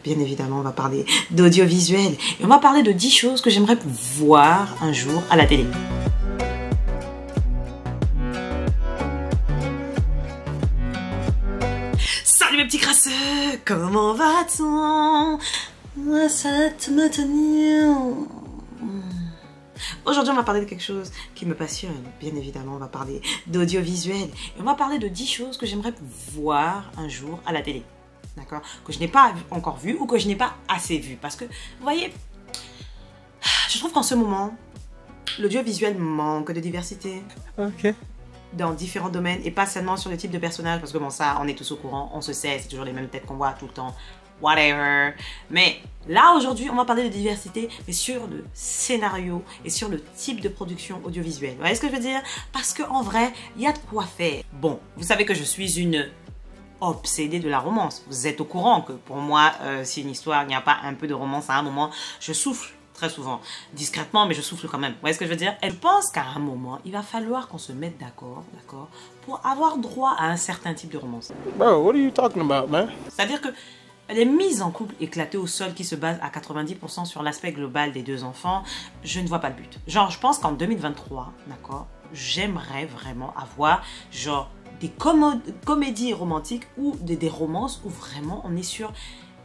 bien évidemment, on va parler d'audiovisuel. Et on va parler de 10 choses que j'aimerais voir un jour à la télé. Salut mes petits crasseux, comment va-t-on? Ça te me tenir. Aujourd'hui, on va parler de quelque chose qui me passionne. Bien évidemment, on va parler d'audiovisuel. Et on va parler de 10 choses que j'aimerais voir un jour à la télé. D'accord? Que je n'ai pas encore vu ou que je n'ai pas assez vu. Parce que, vous voyez, je trouve qu'en ce moment, l'audiovisuel manque de diversité. Ok. Dans différents domaines et pas seulement sur le type de personnage. Parce que bon, ça, on est tous au courant, on se sait, c'est toujours les mêmes têtes qu'on voit tout le temps. Whatever. Mais là, aujourd'hui, on va parler de diversité, mais sur le scénario et sur le type de production audiovisuelle. Vous voyez ce que je veux dire? Parce qu'en vrai, il y a de quoi faire. Bon, vous savez que je suis une obsédée de la romance. Vous êtes au courant que pour moi, si une histoire, il n'y a pas un peu de romance à un moment, je souffle très souvent. Discrètement, mais je souffle quand même. Vous voyez ce que je veux dire? Et je pense qu'à un moment, il va falloir qu'on se mette d'accord, pour avoir droit à un certain type de romance. Bro, what are you talking about, man? C'est-à-dire que les mises en couple éclatées au sol qui se basent à 90% sur l'aspect global des deux enfants, je ne vois pas le but. Genre, je pense qu'en 2023, d'accord, j'aimerais vraiment avoir, genre, des comédies romantiques ou des romances où vraiment on est sur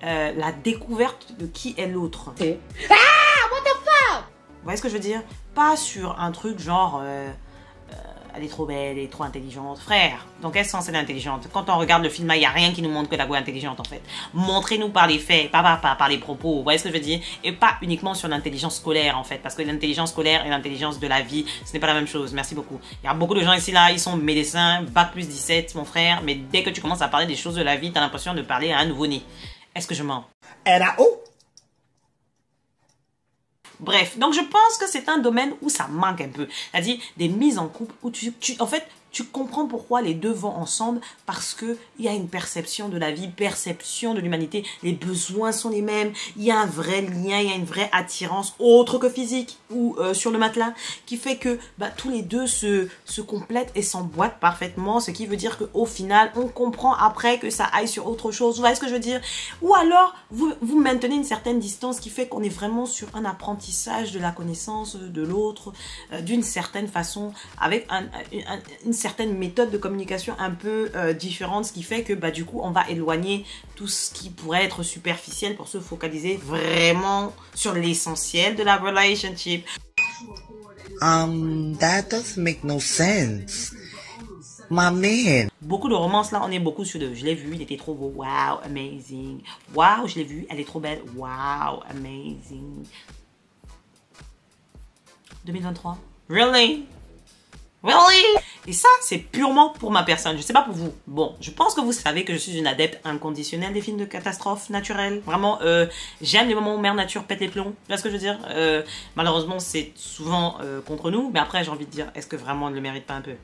la découverte de qui est l'autre. Ah, what the fuck? Vous voyez ce que je veux dire? Pas sur un truc genre... elle est trop belle, elle est trop intelligente. Frère, dans quel sens elle est intelligente? Quand on regarde le film, il n'y a rien qui nous montre que la voix est intelligente en fait. Montrez-nous par les faits, pas par les propos. Vous voyez ce que je veux dire? Et pas uniquement sur l'intelligence scolaire en fait. Parce que l'intelligence scolaire et l'intelligence de la vie, ce n'est pas la même chose. Merci beaucoup. Il y a beaucoup de gens ici là, ils sont médecins, bac plus 17, mon frère. Mais dès que tu commences à parler des choses de la vie, tu as l'impression de parler à un nouveau-né. Est-ce que je mens? Bref, donc je pense que c'est un domaine où ça manque un peu. C'est-à-dire des mises en couple où en fait, tu comprends pourquoi les deux vont ensemble parce qu'il y a une perception de la vie, perception de l'humanité. Les besoins sont les mêmes. Il y a un vrai lien, il y a une vraie attirance autre que physique ou sur le matelas qui fait que tous les deux se complètent et s'emboîtent parfaitement. Ce qui veut dire qu'au final, on comprend après que ça aille sur autre chose. Vous voyez ce que je veux dire? Ou alors, vous maintenez une certaine distance qui fait qu'on est vraiment sur un apprentissage de la connaissance de l'autre d'une certaine façon avec une certaine méthode de communication un peu différente, ce qui fait que du coup on va éloigner tout ce qui pourrait être superficiel pour se focaliser vraiment sur l'essentiel de la relationship. That doesn't make no sense. My man. Beaucoup de romances là, on est beaucoup sur je l'ai vu, il était trop beau, wow, amazing. Wow, je l'ai vu, elle est trop belle, wow, amazing. 2023? Really? Really? Et ça, c'est purement pour ma personne. Je sais pas pour vous. Bon, je pense que vous savez que je suis une adepte inconditionnelle des films de catastrophes naturelles. Vraiment, j'aime les moments où Mère Nature pète les plombs. Tu vois ce que je veux dire? Malheureusement, c'est souvent contre nous. Mais après, j'ai envie de dire, est-ce que vraiment on ne le mérite pas un peu?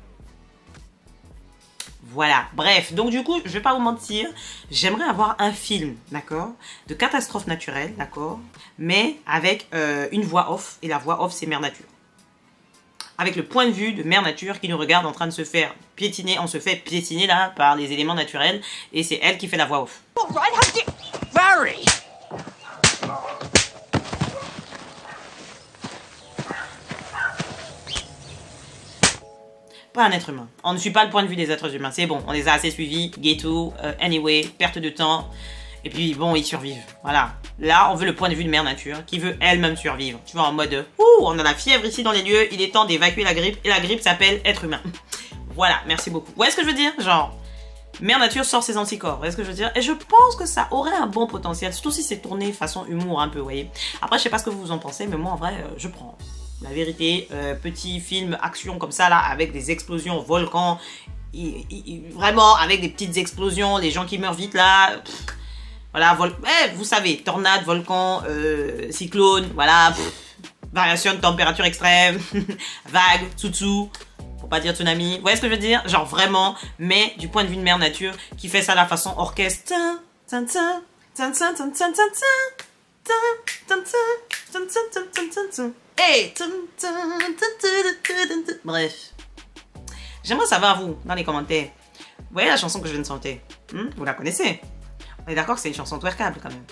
Voilà, bref, donc du coup, je vais pas vous mentir, j'aimerais avoir un film, d'accord, de catastrophe naturelle, d'accord, mais avec une voix off, et la voix off, c'est Mère Nature. Avec le point de vue de Mère Nature qui nous regarde en train de se faire piétiner, on se fait piétiner là par les éléments naturels, et c'est elle qui fait la voix off. Pas un être humain. On ne suit pas le point de vue des êtres humains. C'est bon, on les a assez suivis. Ghetto, anyway, perte de temps. Et puis bon, ils survivent. Voilà. Là, on veut le point de vue de Mère Nature qui veut elle-même survivre. Tu vois, en mode, ouh, on a la fièvre ici dans les lieux. Il est temps d'évacuer la grippe. Et la grippe s'appelle être humain. Voilà, merci beaucoup. Vous voyez ce que je veux dire? Genre, Mère Nature sort ses anticorps. Vous voyez ce que je veux dire? Et je pense que ça aurait un bon potentiel. Surtout si c'est tourné façon humour un peu, vous voyez. Après, je sais pas ce que vous en pensez, mais moi, en vrai, je prends. La vérité, petit film action comme ça là, avec des explosions, volcans, vraiment avec des petites explosions, les gens qui meurent vite là, voilà, vous savez, tornade, volcan, cyclone, voilà, variation de température extrême, vague, tsutsu, pour pas dire tsunami, vous voyez ce que je veux dire? Genre vraiment, mais du point de vue de Mère Nature, qui fait ça à la façon orchestre, hey. Bref. J'aimerais savoir, vous, dans les commentaires, vous voyez la chanson que je viens de chanter? Vous la connaissez? On est d'accord que c'est une chanson twerkable quand même.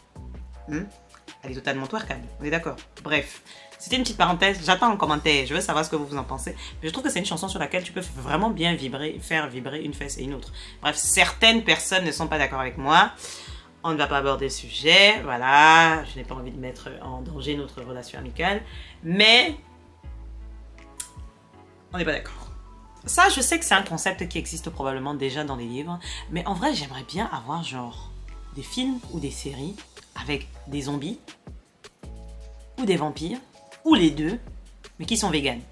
Elle est totalement twerkable, on est d'accord. Bref, c'était une petite parenthèse, j'attends en commentaire, je veux savoir ce que vous en pensez. Mais je trouve que c'est une chanson sur laquelle tu peux vraiment bien faire vibrer une fesse et une autre. Bref, certaines personnes ne sont pas d'accord avec moi. On ne va pas aborder le sujet, voilà. Je n'ai pas envie de mettre en danger notre relation amicale. Mais, on n'est pas d'accord. Ça, je sais que c'est un concept qui existe probablement déjà dans les livres. Mais en vrai, j'aimerais bien avoir genre des films ou des séries avec des zombies ou des vampires, ou les deux, mais qui sont véganes.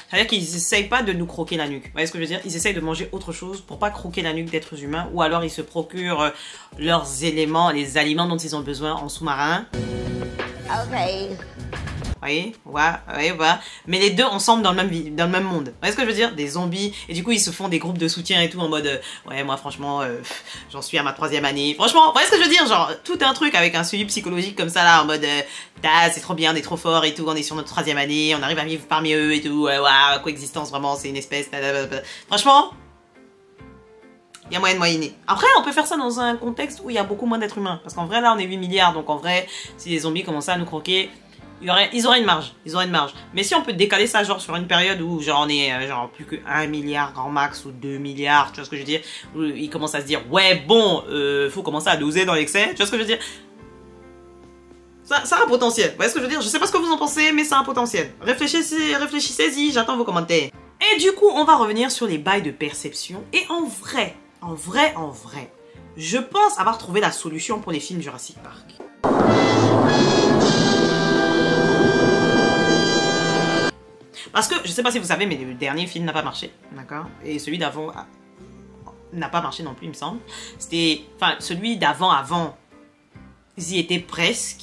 C'est-à-dire qu'ils n'essayent pas de nous croquer la nuque. Vous voyez ce que je veux dire? Ils essayent de manger autre chose pour pas croquer la nuque d'êtres humains, ou alors ils se procurent leurs éléments, les aliments dont ils ont besoin en sous-marin. Okay. Vous voyez? Ouais. Mais les deux ensemble dans le même monde. Vous voyez ce que je veux dire? Des zombies. Et du coup, ils se font des groupes de soutien et tout en mode ouais, moi franchement, j'en suis à ma 3e année. Franchement, vous voyez ce que je veux dire? Genre, tout un truc avec un suivi psychologique comme ça là, en mode c'est trop bien, on est trop fort et tout, on est sur notre 3e année, on arrive à vivre parmi eux et tout. Waouh, coexistence, vraiment, c'est une espèce. Franchement, il y a moyen de moyenner. Après, on peut faire ça dans un contexte où il y a beaucoup moins d'êtres humains. Parce qu'en vrai, là, on est 8 milliards. Donc en vrai, si les zombies commençaient à nous croquer, ils auraient une marge. Mais si on peut décaler ça genre sur une période où genre on est genre plus que 1 milliard grand max ou 2 milliards, tu vois ce que je veux dire, où ils commencent à se dire ouais bon, faut commencer à doser dans l'excès, tu vois ce que je veux dire. Ça a un potentiel, vous voyez ce que je veux dire. Je sais pas ce que vous en pensez, mais ça a un potentiel. Réfléchissez-y, j'attends vos commentaires. Et du coup, on va revenir sur les bails de perception. Et en vrai, je pense avoir trouvé la solution pour les films Jurassic Park. Parce que, je sais pas si vous savez, mais le dernier film n'a pas marché, d'accord? Et celui d'avant n'a pas marché non plus, il me semble. C'était, enfin, celui d'avant, ils y étaient presque.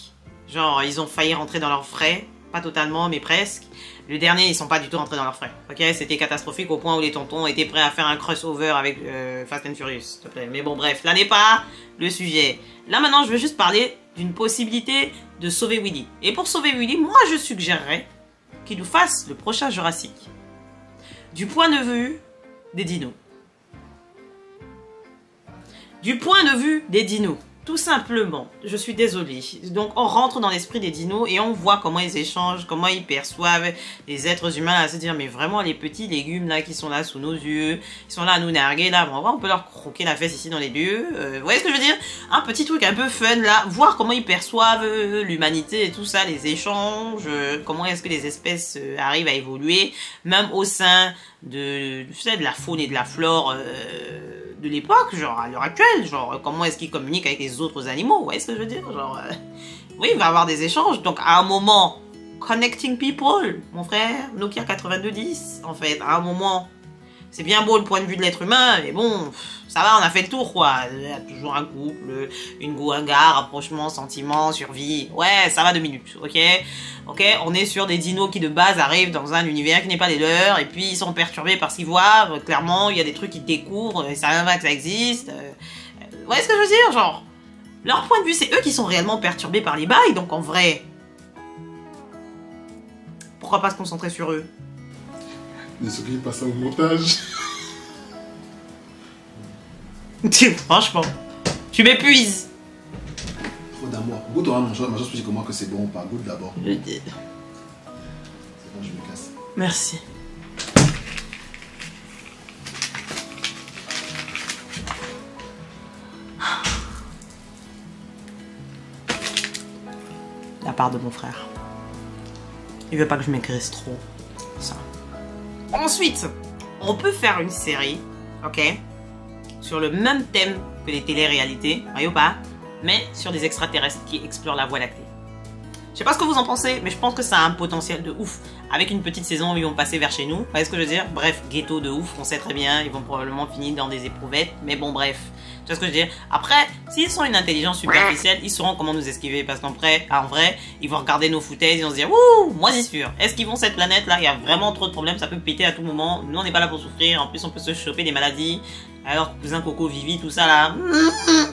Genre, ils ont failli rentrer dans leurs frais. Pas totalement, mais presque. Le dernier, ils sont pas du tout rentrés dans leurs frais. Ok, c'était catastrophique au point où les tontons étaient prêts à faire un crossover avec Fast and Furious, s'il te plaît. Mais bon, bref, là n'est pas le sujet. Là, maintenant, je veux juste parler d'une possibilité de sauver Woody. Et pour sauver Woody, moi, je suggérerais qu'il nous fasse le prochain Jurassic du point de vue des dinos. Du point de vue des dinos. Tout simplement, je suis désolée. Donc on rentre dans l'esprit des dinos et on voit comment ils échangent, comment ils perçoivent les êtres humains à se dire mais vraiment les petits légumes là qui sont là sous nos yeux, ils sont là à nous narguer là, bon, on peut leur croquer la fesse ici dans les yeux. Vous voyez ce que je veux dire? Un petit truc un peu fun là, voir comment ils perçoivent l'humanité et tout ça, les échanges, comment est-ce que les espèces arrivent à évoluer, même au sein de la faune et de la flore de l'époque, genre à l'heure actuelle, genre comment est-ce qu'ils communiquent avec les autres animaux, vous voyez ce que je veux dire, genre oui, il va y avoir des échanges, donc à un moment, connecting people, mon frère, Nokia 8210, en fait, à un moment, c'est bien beau le point de vue de l'être humain, mais bon, ça va, on a fait le tour, quoi, il y a toujours un couple, un gars, rapprochement, sentiment, survie, ouais, ça va 2 minutes, ok, on est sur des dinos qui de base arrivent dans un univers qui n'est pas les leurs, et puis ils sont perturbés par ce qu'ils voient, clairement, il y a des trucs qu'ils découvrent, ils savent même pas que ça existe, vous voyez ce que je veux dire, genre, leur point de vue, c'est eux qui sont réellement perturbés par les bails, donc en vrai, pourquoi pas se concentrer sur eux? Mais ce qui passe au montage. Franchement, tu m'épuises. Trop d'amour. Goûte ma chose, tu dis comment que c'est bon ou pas. Goûte d'abord. Je dis. C'est bon, je me casse. Merci. La part de mon frère. Il veut pas que je m'aigrisse trop. Ça. Ensuite, on peut faire une série, ok, sur le même thème que les téléréalités, voyez ou pas, mais sur des extraterrestres qui explorent la Voie lactée. Je sais pas ce que vous en pensez, mais je pense que ça a un potentiel de ouf. Avec une petite saison où ils vont passer vers chez nous, vous voyez ce que je veux dire? Bref, ghetto de ouf, on sait très bien, ils vont probablement finir dans des éprouvettes, mais bon bref. Tu vois ce que je veux dire? Après, s'ils sont une intelligence superficielle, ils sauront comment nous esquiver, parce qu'en vrai, ils vont regarder nos foutaises, ils vont se dire, ouh, moisissure, est-ce qu'ils vont cette planète là? Il y a vraiment trop de problèmes, ça peut péter à tout moment, nous on n'est pas là pour souffrir, en plus on peut se choper des maladies. Alors, cousin Coco, Vivi, tout ça là,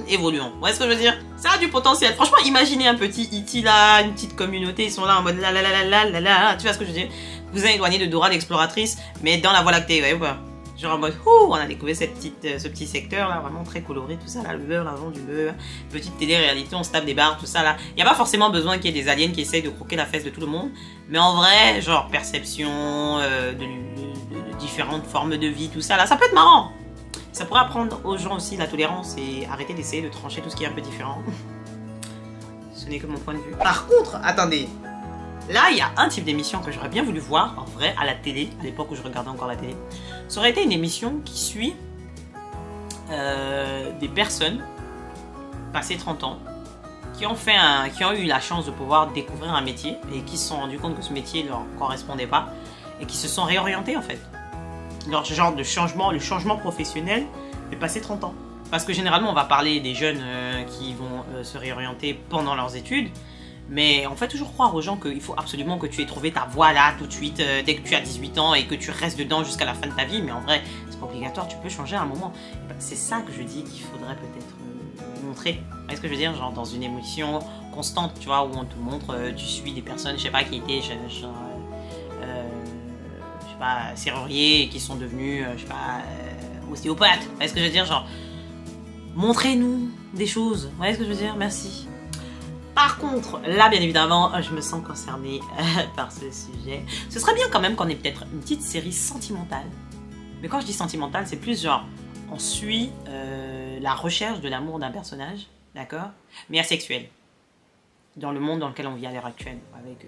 évoluons. Vous voyez ce que je veux dire? Ça a du potentiel. Franchement, imaginez un petit E.T. là, une petite communauté, ils sont là en mode la la, tu vois ce que je veux dire? Vous éloignez de Dora l'exploratrice, mais dans la Voie lactée, vous voyez ou pas? Genre en mode, ouh, on a découvert ce petit secteur là, vraiment très coloré, tout ça là, le beurre, l'argent du beurre, petite télé-réalité, on se tape des barres, tout ça là. Il n'y a pas forcément besoin qu'il y ait des aliens qui essayent de croquer la fesse de tout le monde, mais en vrai, genre perception de différentes formes de vie, tout ça là, ça peut être marrant. Ça pourrait apprendre aux gens aussi la tolérance et arrêter d'essayer de trancher tout ce qui est un peu différent. Ce n'est que mon point de vue. Par contre, attendez. Là, il y a un type d'émission que j'aurais bien voulu voir, en vrai, à la télé, à l'époque où je regardais encore la télé. Ça aurait été une émission qui suit des personnes, passées 30 ans, qui ont eu la chance de pouvoir découvrir un métier et qui se sont rendus compte que ce métier ne leur correspondait pas et qui se sont réorientés en fait. Leur genre de changement, le changement professionnel est passé 30 ans. Parce que généralement, on va parler des jeunes qui vont se réorienter pendant leurs études. Mais on fait toujours croire aux gens qu'il faut absolument que tu aies trouvé ta voie là tout de suite dès que tu as 18 ans et que tu restes dedans jusqu'à la fin de ta vie. Mais en vrai, c'est pas obligatoire, tu peux changer à un moment. Ben, c'est ça que je dis qu'il faudrait peut-être montrer. Vous voyez ce que je veux dire? Genre dans une émission constante, tu vois, où on te montre, tu suis des personnes, je sais pas, qui étaient je sais pas, serruriers et qui sont devenus, je sais pas, ostéopathes. Vous voyez ce que je veux dire? Genre, montrez-nous des choses. Vous voyez ce que je veux dire? Merci. Par contre, là, bien évidemment, je me sens concernée par ce sujet. Ce serait bien quand même qu'on ait peut-être une petite série sentimentale. Mais quand je dis sentimentale, c'est plus genre, on suit la recherche de l'amour d'un personnage, d'accord? Mais asexuel. Dans le monde dans lequel on vit à l'heure actuelle, avec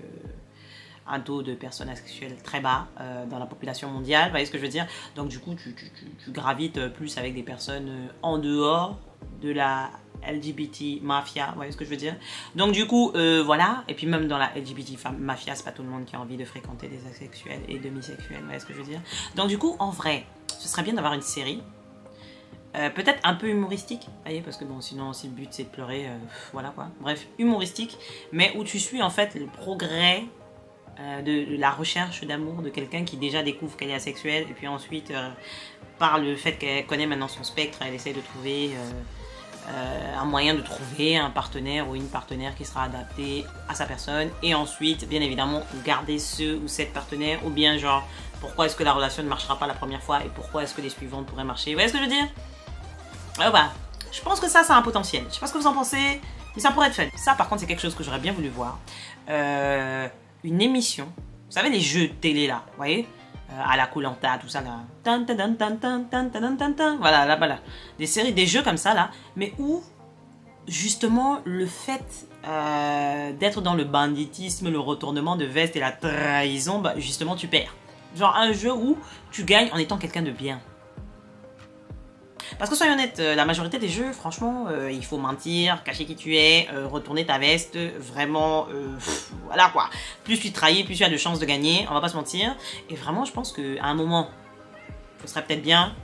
un taux de personnes asexuelles très bas dans la population mondiale, vous voyez ce que je veux dire? Donc du coup, tu gravites plus avec des personnes en dehors de la LGBT mafia, vous voyez ce que je veux dire? Donc du coup, voilà, et puis même dans la LGBT mafia, c'est pas tout le monde qui a envie de fréquenter des asexuels et demisexuels, vous voyez ce que je veux dire? Donc du coup, en vrai, ce serait bien d'avoir une série, peut-être un peu humoristique, vous voyez, parce que bon, sinon, si le but c'est de pleurer, voilà quoi, bref, humoristique, mais où tu suis en fait le progrès de la recherche d'amour de quelqu'un qui déjà découvre qu'elle est asexuelle, et puis ensuite, par le fait qu'elle connaît maintenant son spectre, elle essaie de trouver un moyen de trouver un partenaire ou une partenaire qui sera adapté à sa personne, et ensuite bien évidemment garder ce ou cette partenaire, ou bien genre pourquoi est-ce que la relation ne marchera pas la première fois et pourquoi est-ce que les suivantes pourraient marcher, vous voyez ce que je veux dire? Bah, je pense que ça a un potentiel, je sais pas ce que vous en pensez, mais ça pourrait être fait. Ça par contre c'est quelque chose que j'aurais bien voulu voir, une émission, vous savez les jeux de télé là, vous voyez, à la Koh-Lanta, tout ça là. Voilà, là, voilà. Des séries, des jeux comme ça là, mais où justement le fait d'être dans le banditisme, le retournement de veste et la trahison, bah justement tu perds. Genre un jeu où tu gagnes en étant quelqu'un de bien. Parce que soyons honnêtes, la majorité des jeux, franchement, il faut mentir, cacher qui tu es, retourner ta veste, vraiment, voilà quoi. Plus tu trahis, plus tu as de chances de gagner, on va pas se mentir. Et vraiment, je pense qu'à un moment, ce serait peut-être bien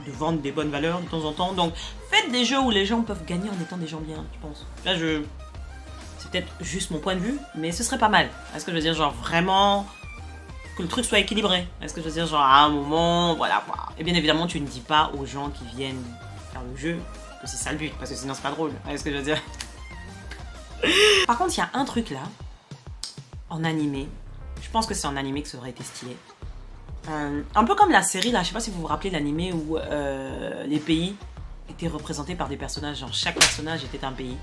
de vendre des bonnes valeurs de temps en temps. Donc, faites des jeux où les gens peuvent gagner en étant des gens bien, je pense. Là, c'est peut-être juste mon point de vue, mais ce serait pas mal. Est-ce que je veux dire, genre vraiment... que le truc soit équilibré. Est-ce que je veux dire, genre à un moment, voilà quoi. Et bien évidemment, tu ne dis pas aux gens qui viennent faire le jeu que c'est ça le but, parce que sinon c'est pas drôle. Est-ce que je veux dire? Par contre, il y a un truc là, en animé. Je pense que c'est en animé que ça aurait été stylé. Un peu comme la série là, je sais pas si vous vous rappelez l'animé où les pays étaient représentés par des personnages, genre chaque personnage était un pays.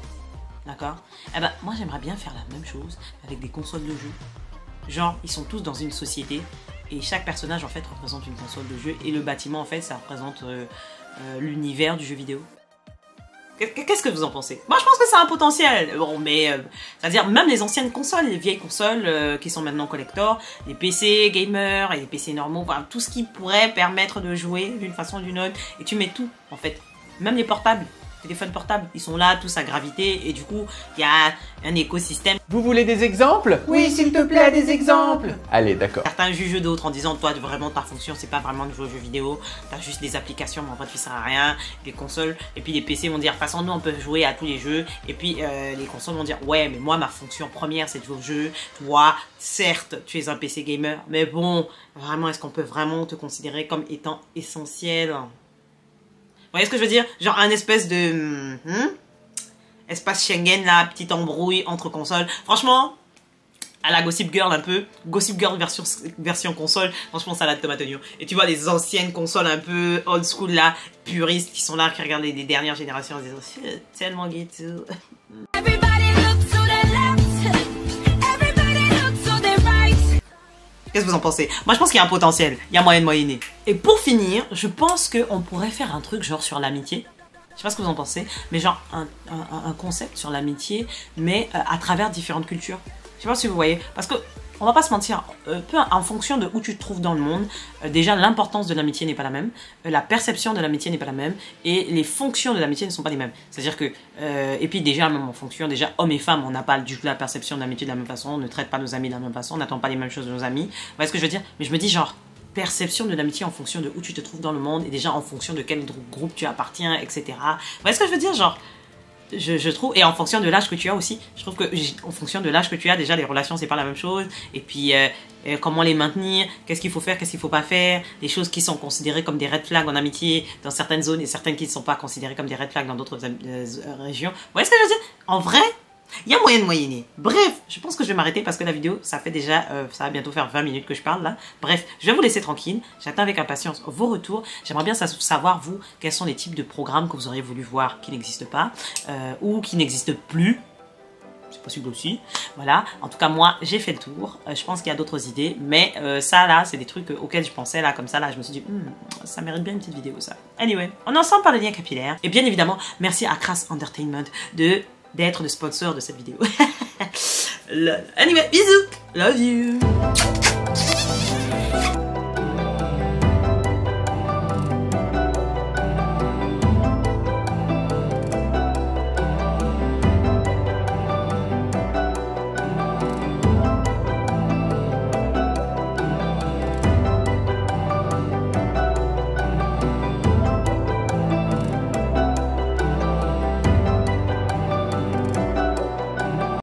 D'accord? Eh ben, moi j'aimerais bien faire la même chose avec des consoles de jeu. Genre, ils sont tous dans une société et chaque personnage en fait représente une console de jeu et le bâtiment en fait ça représente l'univers du jeu vidéo. Qu'est-ce que vous en pensez? Moi je pense que c'est un potentiel. Bon, mais c'est-à-dire même les anciennes consoles, les vieilles consoles qui sont maintenant collector, les PC gamers et les PC normaux, enfin, tout ce qui pourrait permettre de jouer d'une façon ou d'une autre, et tu mets tout en fait, même les portables. Téléphones portables, ils sont là, tous à gravité, et du coup, il y a un écosystème. Vous voulez des exemples? Oui, s'il te plaît, des exemples. Allez, d'accord. Certains jugent d'autres en disant, toi, vraiment, ta fonction, c'est pas vraiment de jouer aux jeux vidéo, t'as juste des applications, mais en fait, tu sers à rien. Les consoles, et puis les PC vont dire, de toute façon, nous, on peut jouer à tous les jeux, et puis les consoles vont dire, ouais, mais moi, ma fonction première, c'est de jouer aux jeux. Toi, certes, tu es un PC gamer, mais bon, vraiment, est-ce qu'on peut vraiment te considérer comme étant essentiel? Vous voyez ce que je veux dire? Genre un espèce de... espace Schengen là, petite embrouille entre consoles. Franchement, à la Gossip Girl un peu. Gossip Girl version console. Franchement, salade tomate oignon. Et tu vois les anciennes consoles un peu old school là, puristes, qui sont là, qui regardent les dernières générations. Ils disent, oh, tellement gay tout. Qu'est-ce que vous en pensez? Moi, je pense qu'il y a un potentiel. Il y a moyen de moyenner. Et pour finir, je pense qu'on pourrait faire un truc genre sur l'amitié. Je sais pas ce que vous en pensez, mais genre un concept sur l'amitié, mais à travers différentes cultures. Je sais pas si vous voyez, parce que on va pas se mentir, en fonction de où tu te trouves dans le monde, déjà l'importance de l'amitié n'est pas la même, la perception de l'amitié n'est pas la même, et les fonctions de l'amitié ne sont pas les mêmes. C'est-à-dire que, et puis déjà même en fonction, déjà hommes et femmes, on n'a pas du tout la perception de l'amitié de la même façon, on ne traite pas nos amis de la même façon, on n'attend pas les mêmes choses de nos amis. Vous voyez ce que je veux dire? Mais je me dis genre, perception de l'amitié en fonction de où tu te trouves dans le monde, et déjà en fonction de quel groupe tu appartiens, etc. Vous voyez ce que je veux dire? Genre, je trouve, et en fonction de l'âge que tu as aussi, je trouve que en fonction de l'âge que tu as, déjà les relations c'est pas la même chose, et puis comment les maintenir, qu'est-ce qu'il faut faire, qu'est-ce qu'il faut pas faire, des choses qui sont considérées comme des red flags en amitié dans certaines zones et certaines qui ne sont pas considérées comme des red flags dans d'autres régions. Vous voyez ce que je veux dire? En vrai, il y a moyen de moyenner. Bref, je pense que je vais m'arrêter parce que la vidéo, ça fait déjà, ça va bientôt faire 20 minutes que je parle là. Bref, je vais vous laisser tranquille. J'attends avec impatience vos retours. J'aimerais bien savoir, vous, quels sont les types de programmes que vous auriez voulu voir qui n'existent pas ou qui n'existent plus. C'est possible aussi. Voilà. En tout cas, moi, j'ai fait le tour. Je pense qu'il y a d'autres idées. Mais ça, là, c'est des trucs auxquels je pensais, là, comme ça. Là, je me suis dit, ça mérite bien une petite vidéo, ça. Anyway, on est ensemble par le lien capillaire. Et bien évidemment, merci à Crass Entertainment d'être le sponsor de cette vidéo. Anyway, bisous. Love you.